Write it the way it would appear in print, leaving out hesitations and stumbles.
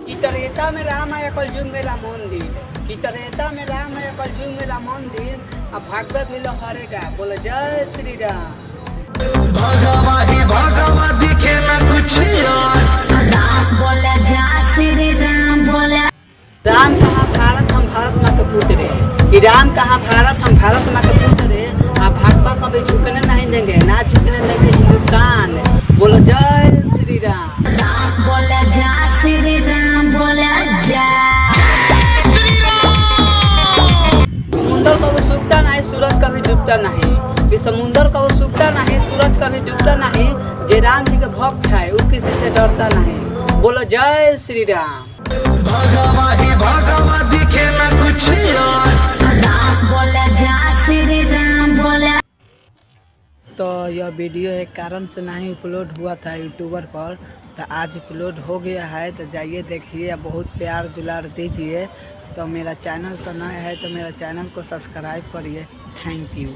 कि त्रेता में राम है कलयुग में राम मंदिर, कि त्रेता में राम है कलयुग में राम मंदिर। अब भागवत भी हरेगा, बोले जय श्री राम। भगवा ही भगवा दिखे ना कुछ और राम बोले जय श्री राम बोले। राम कहाँ भारत, हम भारत माँ के पुत्र है। कि राम कहाँ भारत, हम भारत माँ के पुत्र है। आप भागवा कभी झुकने नहीं देंगे, ना झुकने देंगे हिंदुस्तान। बोलो जय श्री राम। राम बोले जय श्री राम बोले जय। समुंदर कभी सूखता नहीं, सूरज कभी डूबता नहीं। कि समुंदर कभी सूखता नहीं, सूरज कभी डूबता नहीं। जे राम जी के भक्त है वो किसी से डरता नहीं। बोलो जय श्री राम। भगवा ही भगवा दिखे ना कुछ और राम बोले जय श्री राम बोले। तो यह वीडियो एक कारण से नहीं अपलोड हुआ था यूट्यूबर पर, तो आज अपलोड हो गया है। तो जाइए देखिए, बहुत प्यार दुलार दीजिए। तो मेरा चैनल तो नया है तो मेरा चैनल को सब्सक्राइब करिए। Thank you.